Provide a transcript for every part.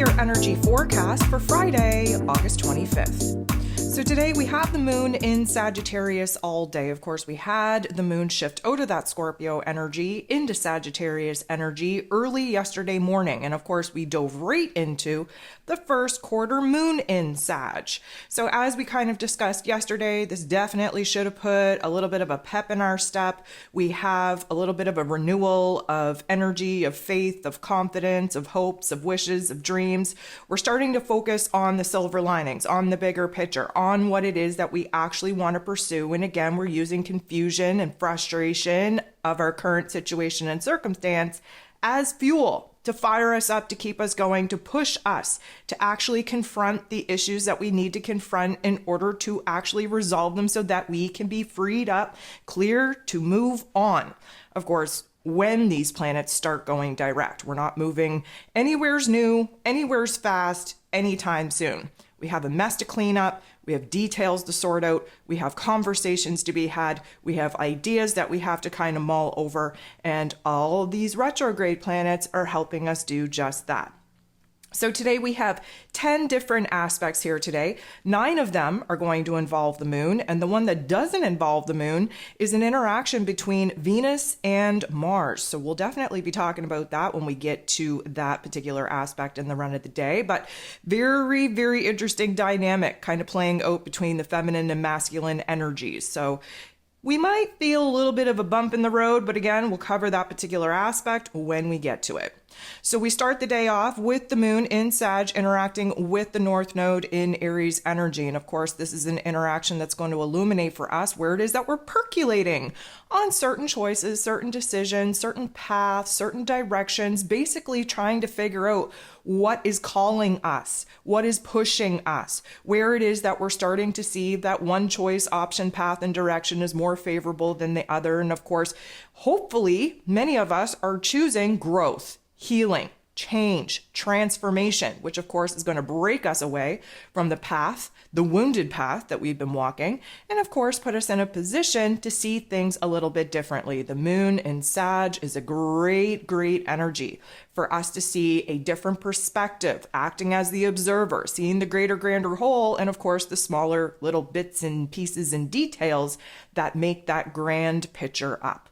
your energy forecast for Friday, August 25th. So today we have the moon in Sagittarius all day. Of course, we had the moon shift out of that Scorpio energy into Sagittarius energy early yesterday morning. And of course, we dove right into the first quarter moon in Sag. So as we kind of discussed yesterday, this definitely should have put a little bit of a pep in our step. We have a little bit of a renewal of energy, of faith, of confidence, of hopes, of wishes, of dreams. We're starting to focus on the silver linings, on the bigger picture, on what it is that we actually want to pursue. And again, we're using confusion and frustration of our current situation and circumstance as fuel to fire us up, to keep us going, to push us to actually confront the issues that we need to confront in order to actually resolve them so that we can be freed up, clear to move on. Of course, when these planets start going direct, we're not moving anywhere's new, anywhere's fast, anytime soon. We have a mess to clean up. We have details to sort out. We have conversations to be had. We have ideas that we have to kind of mull over. And all of these retrograde planets are helping us do just that. So today we have 10 different aspects here today. 9 of them are going to involve the moon, and the one that doesn't involve the moon is an interaction between Venus and Mars. So we'll definitely be talking about that when we get to that particular aspect in the run of the day. But very, very interesting dynamic kind of playing out between the feminine and masculine energies. So we might feel a little bit of a bump in the road, but again, we'll cover that particular aspect when we get to it. So we start the day off with the moon in Sag interacting with the North Node in Aries energy. And of course, this is an interaction that's going to illuminate for us where it is that we're percolating on certain choices, certain decisions, certain paths, certain directions, basically trying to figure out what is calling us, what is pushing us, where it is that we're starting to see that one choice, option, path, and direction is more favorable than the other. And of course, hopefully, many of us are choosing growth, healing, change, transformation, which of course is going to break us away from the path, the wounded path that we've been walking, and of course put us in a position to see things a little bit differently. The moon in Sag is a great, great energy for us to see a different perspective, acting as the observer, seeing the greater, grander whole, and of course the smaller little bits and pieces and details that make that grand picture up.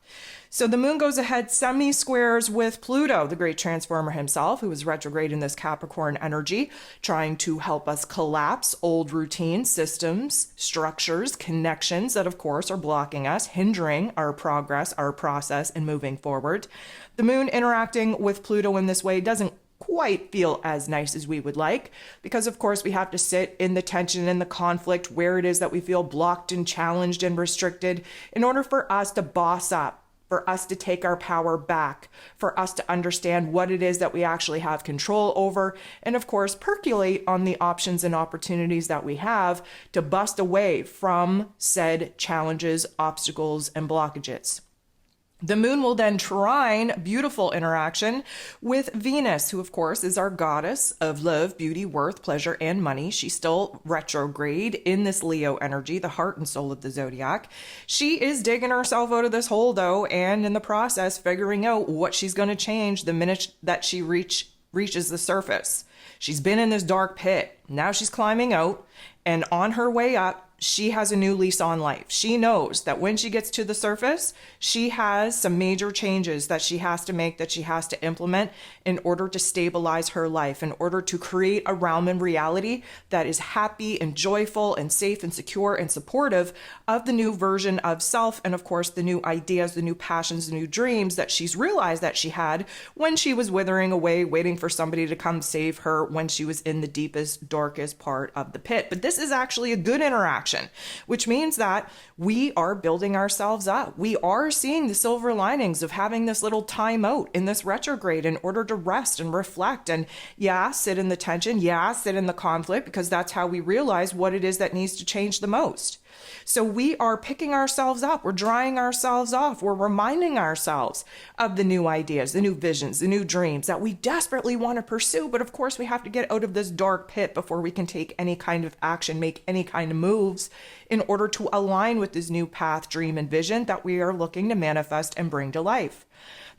So the moon goes ahead semi-squares with Pluto, the great transformer himself, who is retrograde in this Capricorn energy, trying to help us collapse old routine systems, structures, connections that, of course, are blocking us, hindering our progress, our process, and moving forward. The moon interacting with Pluto in this way doesn't quite feel as nice as we would like, because of course we have to sit in the tension and the conflict where it is that we feel blocked and challenged and restricted in order for us to boss up, for us to take our power back, for us to understand what it is that we actually have control over, and of course percolate on the options and opportunities that we have to bust away from said challenges, obstacles, and blockages. The moon will then trine, beautiful interaction, with Venus, who of course is our goddess of love, beauty, worth, pleasure, and money. She's still retrograde in this Leo energy, the heart and soul of the zodiac. She is digging herself out of this hole though, and in the process figuring out what she's going to change the minute that she reaches the surface. She's been in this dark pit. Now she's climbing out, and on her way up, she has a new lease on life. She knows that when she gets to the surface, she has some major changes that she has to make, that she has to implement in order to stabilize her life, in order to create a realm and reality that is happy and joyful and safe and secure and supportive of the new version of self. And of course, the new ideas, the new passions, the new dreams that she's realized that she had when she was withering away, waiting for somebody to come save her when she was in the deepest, darkest part of the pit. But this is actually a good interaction, which means that we are building ourselves up. We are seeing the silver linings of having this little time out in this retrograde in order to rest and reflect and sit in the tension, sit in the conflict, because that's how we realize what it is that needs to change the most. So we are picking ourselves up, we're drying ourselves off, we're reminding ourselves of the new ideas, the new visions, the new dreams that we desperately want to pursue. But of course, we have to get out of this dark pit before we can take any kind of action, make any kind of moves moves in order to align with this new path, dream, and vision that we are looking to manifest and bring to life.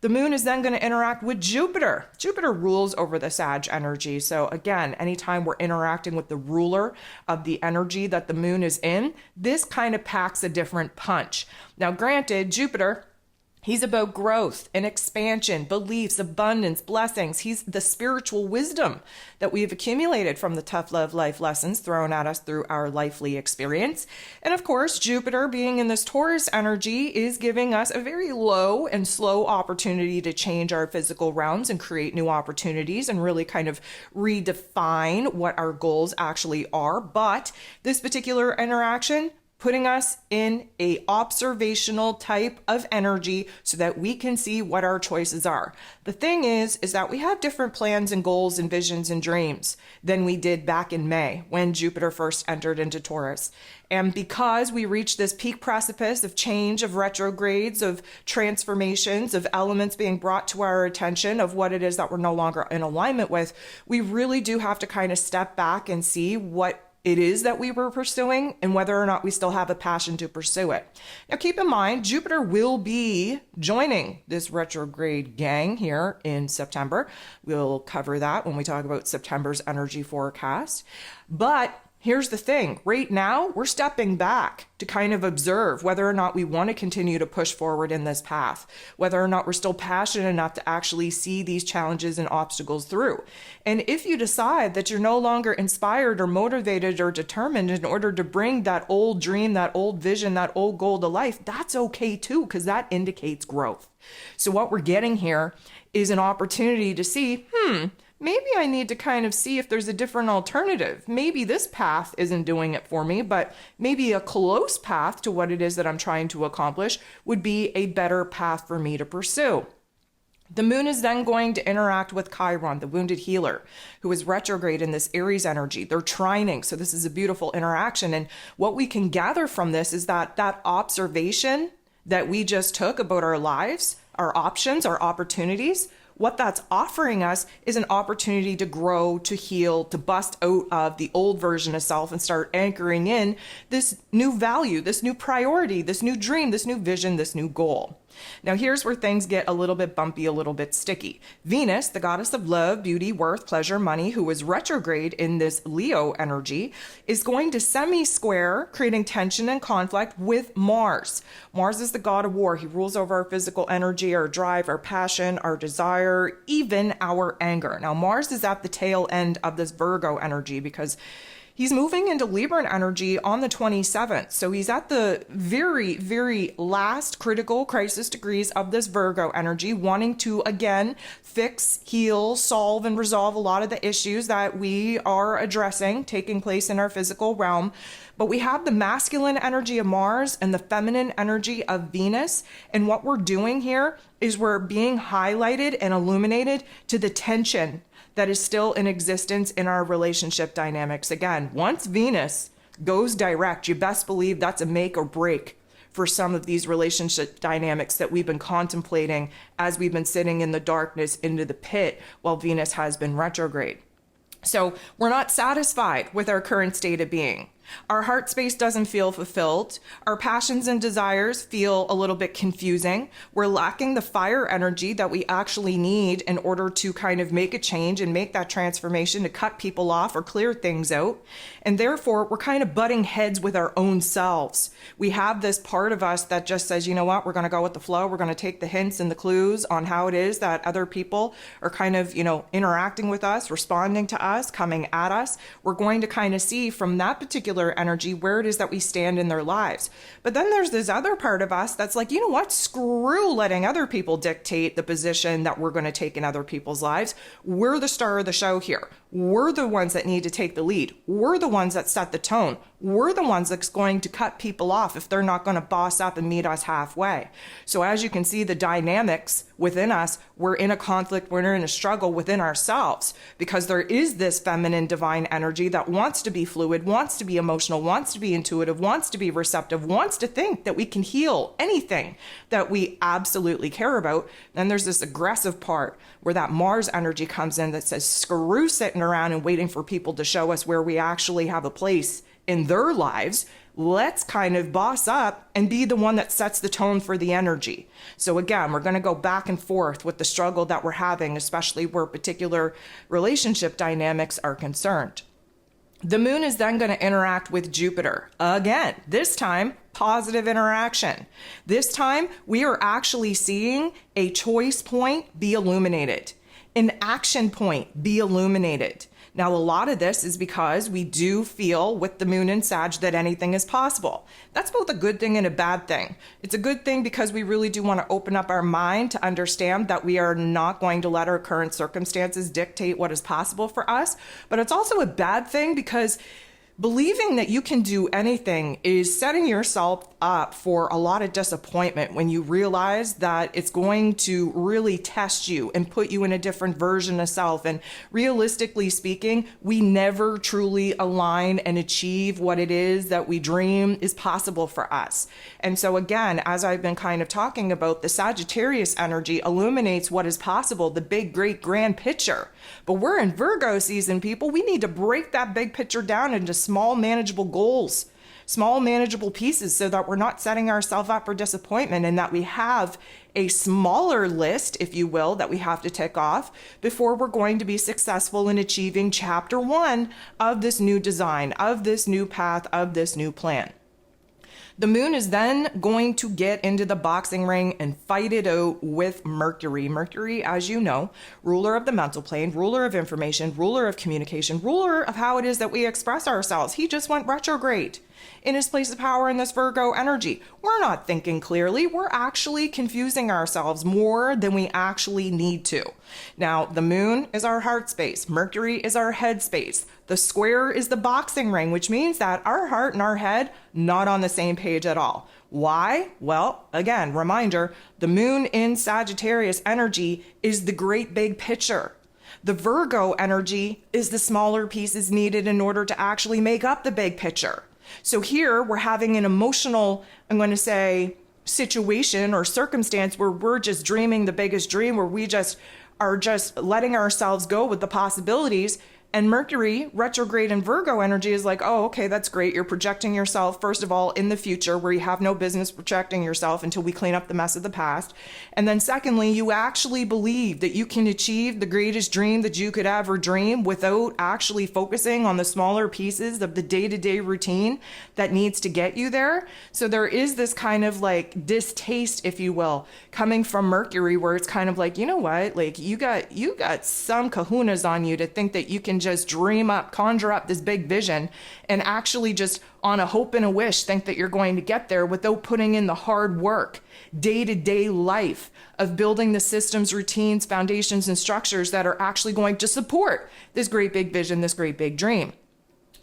The moon is then going to interact with Jupiter. Jupiter rules over the Sag energy. So again, anytime we're interacting with the ruler of the energy that the moon is in, this kind of packs a different punch. Now, granted, Jupiter, he's about growth and expansion, beliefs, abundance, blessings. He's the spiritual wisdom that we've accumulated from the tough love life lessons thrown at us through our lifely experience. And of course, Jupiter being in this Taurus energy is giving us a very low and slow opportunity to change our physical realms and create new opportunities and really kind of redefine what our goals actually are. But this particular interaction, putting us in a observational type of energy so that we can see what our choices are. The thing is that we have different plans and goals and visions and dreams than we did back in May when Jupiter first entered into Taurus. And because we reached this peak precipice of change, of retrogrades, of transformations, of elements being brought to our attention of what it is that we're no longer in alignment with, we really do have to kind of step back and see what it is that we were pursuing and whether or not we still have a passion to pursue it. Now, keep in mind, Jupiter will be joining this retrograde gang here in September. We'll cover that when we talk about September's energy forecast. But here's the thing. Right now, we're stepping back to kind of observe whether or not we want to continue to push forward in this path, whether or not we're still passionate enough to actually see these challenges and obstacles through. And if you decide that you're no longer inspired or motivated or determined in order to bring that old dream, that old vision, that old goal to life, that's okay too, because that indicates growth. So what we're getting here is an opportunity to see, maybe I need to kind of see if there's a different alternative. Maybe this path isn't doing it for me, but maybe a close path to what it is that I'm trying to accomplish would be a better path for me to pursue. The moon is then going to interact with Chiron, the wounded healer, who is retrograde in this Aries energy. They're trining, so this is a beautiful interaction. And what we can gather from this is that observation that we just took about our lives, our options, our opportunities, what that's offering us is an opportunity to grow, to heal, to bust out of the old version of self and start anchoring in this new value, this new priority, this new dream, this new vision, this new goal. Now, here's where things get a little bit bumpy, a little bit sticky. Venus, the goddess of love, beauty, worth, pleasure, money, who is retrograde in this Leo energy, is going to semi-square, creating tension and conflict with Mars. Mars is the god of war. He rules over our physical energy, our drive, our passion, our desire, even our anger. Now, Mars is at the tail end of this Virgo energy because he's moving into Libra energy on the 27th. So he's at the very, very last critical crisis degrees of this Virgo energy, wanting to, again, fix, heal, solve, and resolve a lot of the issues that we are addressing taking place in our physical realm. But we have the masculine energy of Mars and the feminine energy of Venus. And what we're doing here is we're being highlighted and illuminated to the tension that is still in existence in our relationship dynamics. Again, once Venus goes direct, you best believe that's a make or break for some of these relationship dynamics that we've been contemplating as we've been sitting in the darkness into the pit while Venus has been retrograde. So we're not satisfied with our current state of being. Our heart space doesn't feel fulfilled. Our passions and desires feel a little bit confusing. We're lacking the fire energy that we actually need in order to kind of make a change and make that transformation, to cut people off or clear things out. And therefore, we're kind of butting heads with our own selves. We have this part of us that just says, you know what, we're going to go with the flow. We're going to take the hints and the clues on how it is that other people are kind of, interacting with us, responding to us, coming at us. We're going to kind of see from that particular energy where it is that we stand in their lives. But then there's this other part of us that's like, you know what, screw letting other people dictate the position that we're going to take in other people's lives. We're the star of the show here. We're the ones that need to take the lead. We're the ones that set the tone. We're the ones that's going to cut people off if they're not going to boss up and meet us halfway. So as you can see, the dynamics within us, we're in a conflict, we're in a struggle within ourselves, because there is this feminine divine energy that wants to be fluid, wants to be emotional, wants to be intuitive, wants to be receptive, wants to think that we can heal anything that we absolutely care about. Then there's this aggressive part where that Mars energy comes in that says, screw sitting around and waiting for people to show us where we actually have a place in their lives. let's kind of boss up and be the one that sets the tone for the energy. So again, we're going to go back and forth with the struggle that we're having, especially where particular relationship dynamics are concerned. The moon is then going to interact with Jupiter. Again, this time, positive interaction. This time, we are actually seeing a choice point be illuminated, an action point be illuminated. Now, a lot of this is because we do feel with the moon in Sag that anything is possible. That's both a good thing and a bad thing. It's a good thing because we really do want to open up our mind to understand that we are not going to let our current circumstances dictate what is possible for us. But it's also a bad thing because believing that you can do anything is setting yourself up for a lot of disappointment when you realize that it's going to really test you and put you in a different version of self. And realistically speaking, we never truly align and achieve what it is that we dream is possible for us. And so again, as I've been kind of talking about, the Sagittarius energy illuminates what is possible, the big, great, grand picture. But we're in Virgo season, people. We need to break that big picture down into small, manageable goals, small, manageable pieces, so that we're not setting ourselves up for disappointment and that we have a smaller list, if you will, that we have to tick off before we're going to be successful in achieving chapter 1 of this new design, of this new path, of this new plan. The moon is then going to get into the boxing ring and fight it out with Mercury. Mercury, as you know, ruler of the mental plane, ruler of information, ruler of communication, ruler of how it is that we express ourselves. He just went retrograde in his place of power in this Virgo energy. We're not thinking clearly. We're actually confusing ourselves more than we actually need to. Now, the moon is our heart space. Mercury is our head space. The square is the boxing ring, which means that our heart and our head not on the same page at all. Why? Well, again, reminder, the moon in Sagittarius energy is the great big picture. The Virgo energy is the smaller pieces needed in order to actually make up the big picture. So here we're having an emotional, I'm going to say, situation or circumstance where we're just dreaming the biggest dream, where we just are just letting ourselves go with the possibilities. And Mercury, retrograde in Virgo energy, is like, oh, okay, that's great. You're projecting yourself, first of all, in the future, where you have no business projecting yourself until we clean up the mess of the past. And then secondly, you actually believe that you can achieve the greatest dream that you could ever dream without actually focusing on the smaller pieces of the day-to-day routine that needs to get you there. So there is this kind of like distaste, if you will, coming from Mercury, where it's kind of like, you know what, like you got some kahunas on you to think that you can just dream up, conjure up this big vision and actually just on a hope and a wish think that you're going to get there without putting in the hard work, day-to-day life of building the systems, routines, foundations, and structures that are actually going to support this great big vision, this great big dream.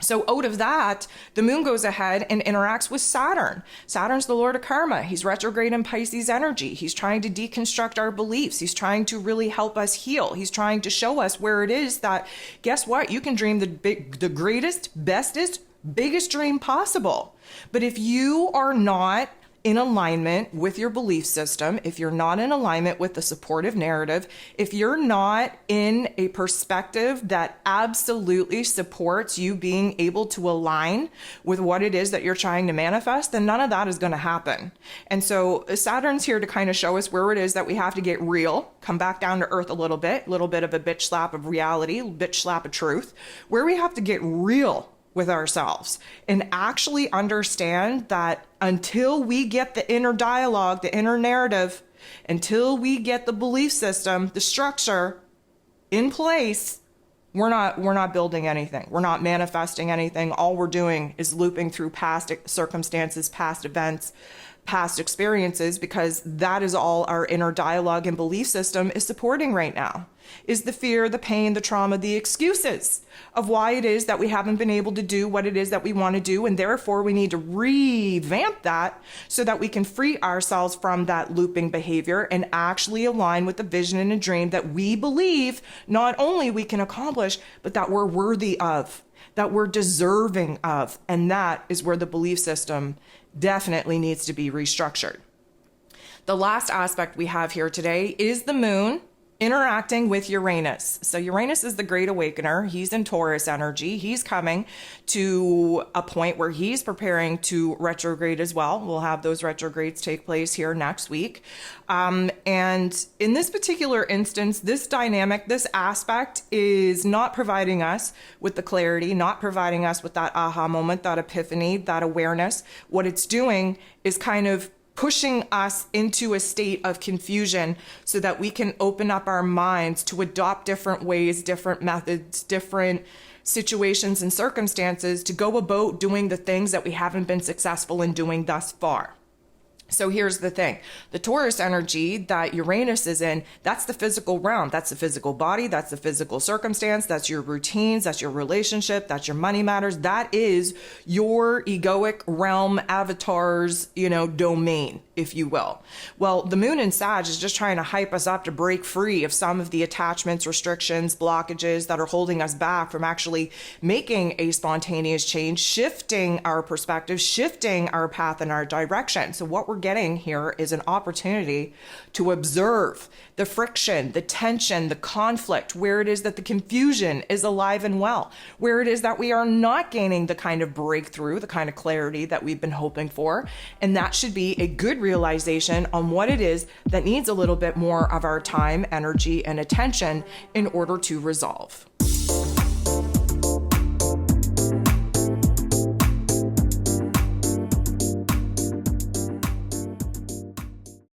So out of that, the moon goes ahead and interacts with Saturn. Saturn's the lord of karma. He's retrograde in Pisces energy. He's trying to deconstruct our beliefs. He's trying to really help us heal. He's trying to show us where it is that, guess what? You can dream the greatest, bestest, biggest dream possible. But if you are not in alignment with your belief system, if you're not in alignment with the supportive narrative, if you're not in a perspective that absolutely supports you being able to align with what it is that you're trying to manifest, then none of that is going to happen. And so Saturn's here to kind of show us where it is that we have to get real, come back down to earth a little bit of a bitch slap of reality, bitch slap of truth, where we have to get real with ourselves and actually understand that until we get the inner dialogue, the inner narrative, until we get the belief system, the structure in place, we're not building anything. We're not manifesting anything. All we're doing is looping through past circumstances, past events, past experiences, because that is all our inner dialogue and belief system is supporting right now, is the fear, the pain, the trauma, the excuses of why it is that we haven't been able to do what it is that we want to do. And therefore we need to revamp that so that we can free ourselves from that looping behavior and actually align with the vision and a dream that we believe not only we can accomplish, but that we're worthy of, that we're deserving of. And that is where the belief system definitely needs to be restructured. The last aspect we have here today is the moon interacting with Uranus. So Uranus is the great awakener. He's in Taurus energy. He's coming to a point where he's preparing to retrograde as well. We'll have those retrogrades take place here next week. And in this particular instance, this dynamic, this aspect is not providing us with the clarity, not providing us with that aha moment, that epiphany, that awareness. What it's doing is kind of pushing us into a state of confusion so that we can open up our minds to adopt different ways, different methods, different situations and circumstances to go about doing the things that we haven't been successful in doing thus far. So here's the thing. The Taurus energy that Uranus is in, that's the physical realm. That's the physical body. That's the physical circumstance. That's your routines. That's your relationship. That's your money matters. That is your egoic realm avatar's, domain, if you will. Well, the moon in Sag is just trying to hype us up to break free of some of the attachments, restrictions, blockages that are holding us back from actually making a spontaneous change, shifting our perspective, shifting our path and our direction. So what we're getting here is an opportunity to observe the friction, the tension, the conflict, where it is that the confusion is alive and well, where it is that we are not gaining the kind of breakthrough, the kind of clarity that we've been hoping for. And that should be a good realization on what it is that needs a little bit more of our time, energy, and attention in order to resolve.